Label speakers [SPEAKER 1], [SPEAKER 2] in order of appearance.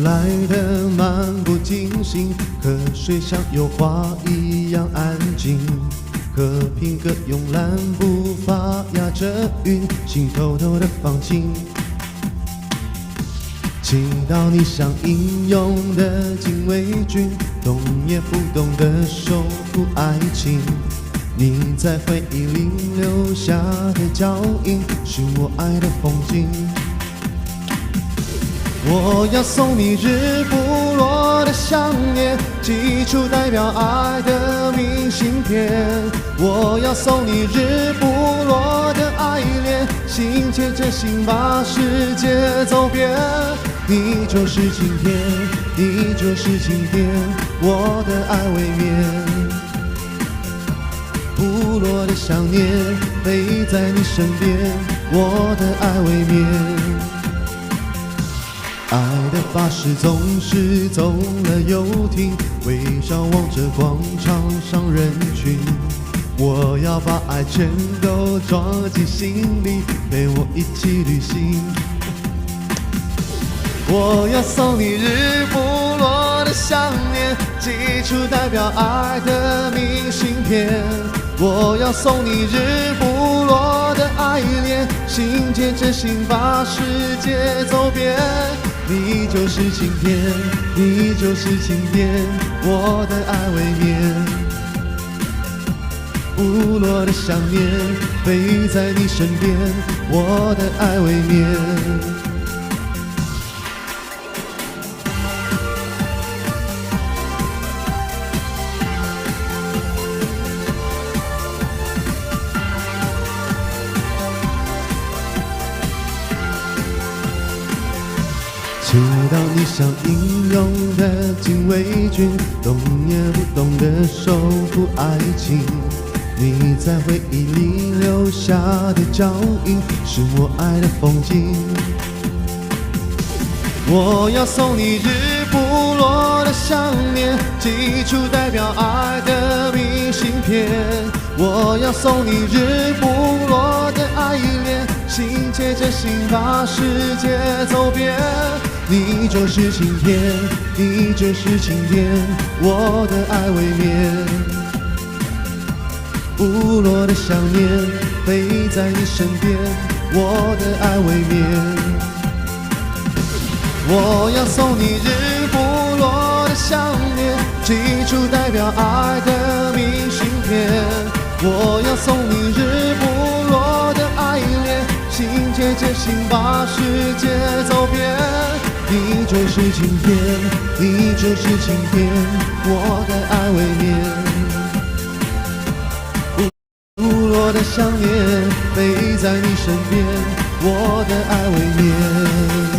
[SPEAKER 1] 来的漫不经心，河水像油画一样安静。和平鸽慵懒步伐压着云，心偷偷的放晴。祈祷你像英勇的禁卫军，动也不动地守护爱情。你在回忆里留下的脚印，是我爱的风景。我要送你日不落的想念，寄出代表爱的明信片。我要送你日不落的爱恋，心牵着心把世界走遍。你就是晴天，你就是晴天，我的爱未眠。不落的想念陪在你身边，我的爱未眠。爱的巴士总是走了又停，微笑望着广场上人群。我要把爱全都装进心里，陪我一起旅行。我要送你日不落的想念，寄出代表爱的明信片。我要送你日不落的爱恋，心牵着心把世界走遍。你就是晴天，你就是晴天，我的爱未眠。不落的想念陪在你身边，我的爱未眠。祈祷你像英勇的禁卫军，动也不动地守护爱情。你在回忆里留下的脚印，是我爱的风景。我要送你日不落的想念，寄出代表爱的明信片。我要送你日不落的爱恋，心牵着心把世界走遍。你就是晴天，你就是晴天，我的爱未眠。不落的想念陪在你身边，我的爱未眠。我要送你日不落的想念，寄出代表爱的明信片。我要送你日不落的爱恋，心牵着心把世界走遍。你就是晴天，你就是晴天，我的爱未眠。不落的想念陪在你身边，我的爱未眠。